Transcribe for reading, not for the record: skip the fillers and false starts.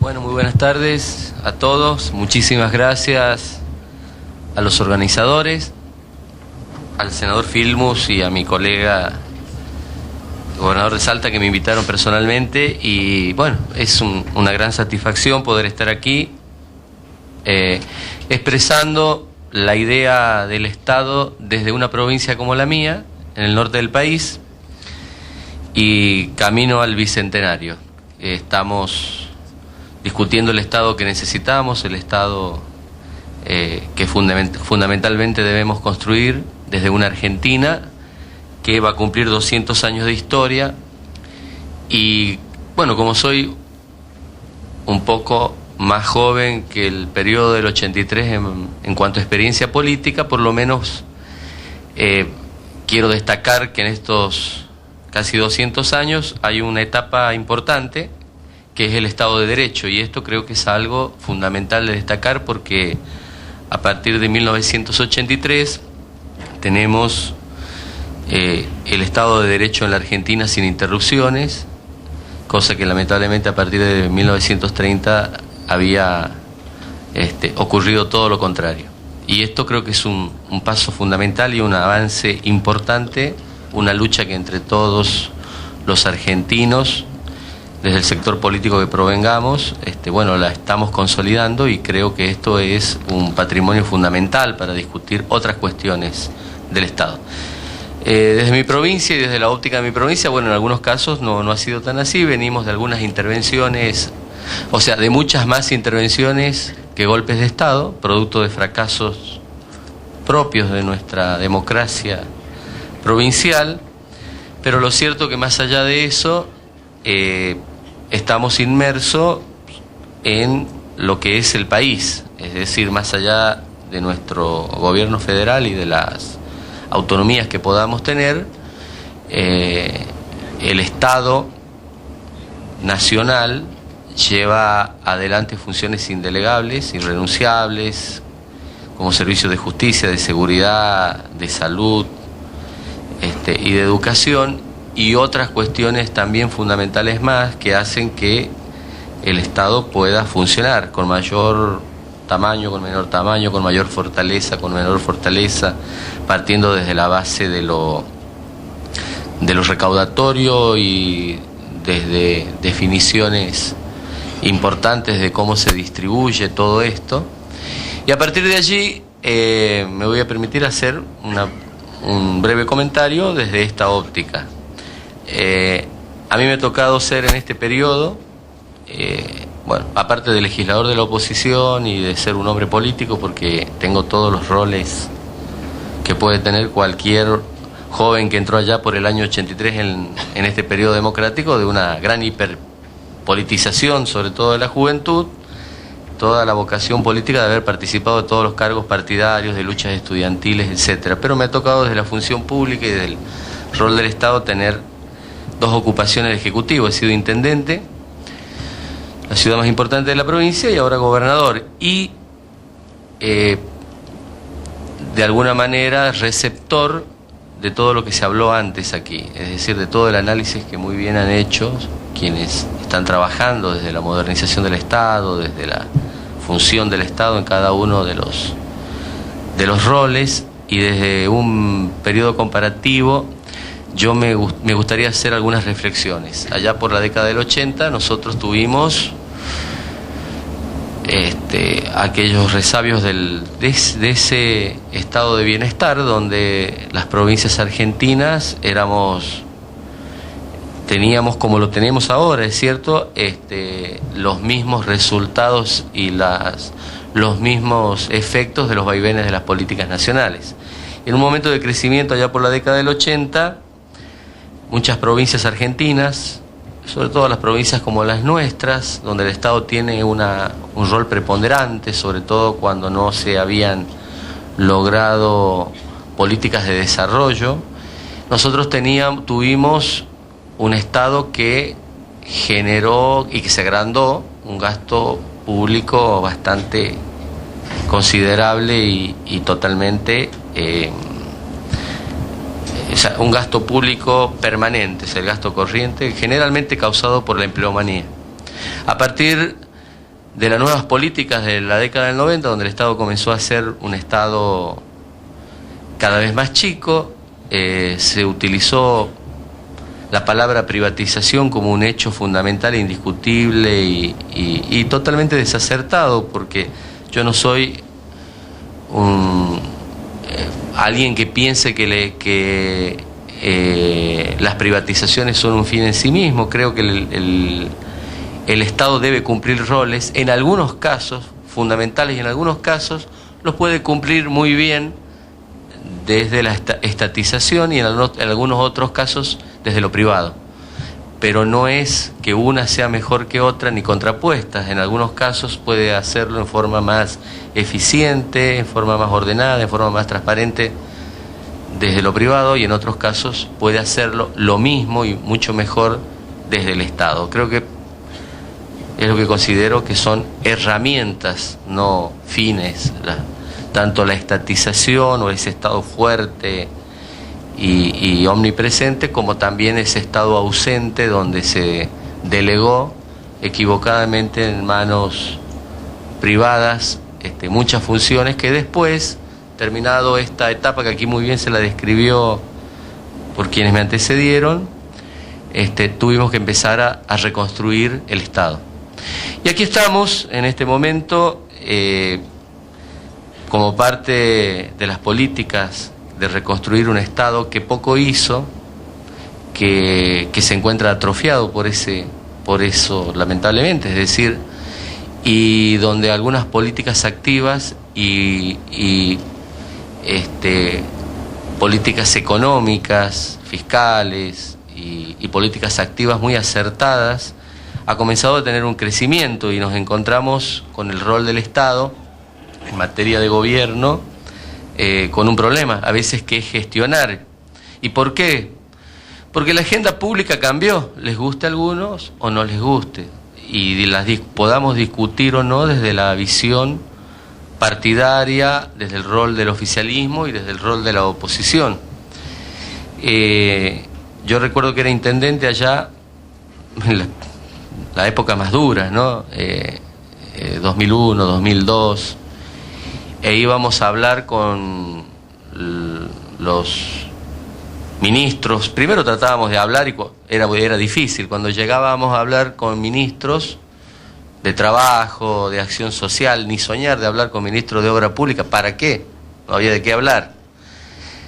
Bueno, muy buenas tardes a todos. Muchísimas gracias a los organizadores, al senador Filmus y a mi colega el gobernador de Salta, que me invitaron personalmente. Y bueno, es una gran satisfacción poder estar aquí expresando la idea del Estado desde una provincia como la mía, en el norte del país, y camino al Bicentenario. Estamos discutiendo el Estado que necesitamos, el Estado que fundamentalmente debemos construir desde una Argentina que va a cumplir 200 años de historia. Y bueno, como soy un poco más joven que el periodo del 83 en cuanto a experiencia política, por lo menos quiero destacar que en estos casi 200 años hay una etapa importante, que es el Estado de Derecho, y esto creo que es algo fundamental de destacar, porque a partir de 1983 tenemos el Estado de Derecho en la Argentina sin interrupciones, cosa que lamentablemente a partir de 1930 había ocurrido todo lo contrario. Y esto creo que es un paso fundamental y un avance importante, una lucha que entre todos los argentinos, desde el sector político que provengamos, bueno, la estamos consolidando, y creo que esto es un patrimonio fundamental para discutir otras cuestiones del Estado. Desde mi provincia y desde la óptica de mi provincia, bueno, en algunos casos no ha sido tan así. Venimos de algunas intervenciones, o sea, de muchas más intervenciones que golpes de Estado, producto de fracasos propios de nuestra democracia provincial. Pero lo cierto que más allá de eso, estamos inmersos en lo que es el país, es decir, más allá de nuestro gobierno federal y de las autonomías que podamos tener, el Estado nacional lleva adelante funciones indelegables, irrenunciables, como servicios de justicia, de seguridad, de salud y de educación, y otras cuestiones también fundamentales más que hacen que el Estado pueda funcionar con mayor tamaño, con menor tamaño, con mayor fortaleza, con menor fortaleza, partiendo desde la base de lo recaudatorio y desde definiciones importantes de cómo se distribuye todo esto. Y a partir de allí me voy a permitir hacer un breve comentario desde esta óptica. A mí me ha tocado ser en este periodo, bueno, aparte de legislador de la oposición y de ser un hombre político, porque tengo todos los roles que puede tener cualquier joven que entró allá por el año 83 en este periodo democrático, de una gran hiperpolitización, sobre todo de la juventud, toda la vocación política de haber participado de todos los cargos partidarios, de luchas estudiantiles, etcétera. Pero me ha tocado desde la función pública y del rol del Estado tener dos ocupaciones del Ejecutivo. He sido intendente, la ciudad más importante de la provincia, y ahora gobernador, y de alguna manera receptor de todo lo que se habló antes aquí, es decir, de todo el análisis que muy bien han hecho quienes están trabajando desde la modernización del Estado, desde la función del Estado en cada uno de los roles, y desde un periodo comparativo. Yo me gustaría hacer algunas reflexiones. Allá por la década del 80 nosotros tuvimos aquellos resabios de ese estado de bienestar, donde las provincias argentinas teníamos, como lo tenemos ahora, es cierto, los mismos resultados y los mismos efectos de los vaivenes de las políticas nacionales. En un momento de crecimiento allá por la década del 80, muchas provincias argentinas, sobre todo las provincias como las nuestras, donde el Estado tiene un rol preponderante, sobre todo cuando no se habían logrado políticas de desarrollo, nosotros tuvimos un Estado que generó y que se agrandó un gasto público bastante considerable y totalmente un gasto público permanente, es el gasto corriente, generalmente causado por la empleomanía. A partir de las nuevas políticas de la década del 90, donde el Estado comenzó a ser un Estado cada vez más chico. Se utilizó la palabra privatización como un hecho fundamental e indiscutible y totalmente desacertado, porque yo no soy alguien que piense que las privatizaciones son un fin en sí mismo. Creo que el Estado debe cumplir roles, en algunos casos fundamentales, y en algunos casos los puede cumplir muy bien desde la estatización, y en algunos otros casos desde lo privado. Pero no es que una sea mejor que otra ni contrapuestas. En algunos casos puede hacerlo en forma más eficiente, en forma más ordenada, en forma más transparente desde lo privado, y en otros casos puede hacerlo lo mismo y mucho mejor desde el Estado. Creo que es lo que considero que son herramientas, no fines, tanto la estatización o ese Estado fuerte y omnipresente, como también ese Estado ausente donde se delegó equivocadamente en manos privadas muchas funciones que después, terminado esta etapa que aquí muy bien se la describió por quienes me antecedieron, tuvimos que empezar a reconstruir el Estado. Y aquí estamos en este momento como parte de las políticas de reconstruir un Estado que poco hizo, que se encuentra atrofiado por eso lamentablemente, es decir, y donde algunas políticas activas y políticas económicas, fiscales y políticas activas muy acertadas ha comenzado a tener un crecimiento, y nos encontramos con el rol del Estado en materia de gobierno con un problema, a veces, que es gestionar. ¿Y por qué? Porque la agenda pública cambió, les guste a algunos o no les guste, y podamos discutir o no desde la visión partidaria, desde el rol del oficialismo y desde el rol de la oposición. Yo recuerdo que era intendente allá en la época más dura, ¿no? 2001, 2002, e íbamos a hablar con los ministros. Primero tratábamos de hablar y era difícil. Cuando llegábamos a hablar con ministros de trabajo, de acción social, ni soñar de hablar con ministros de obra pública. ¿Para qué? No había de qué hablar.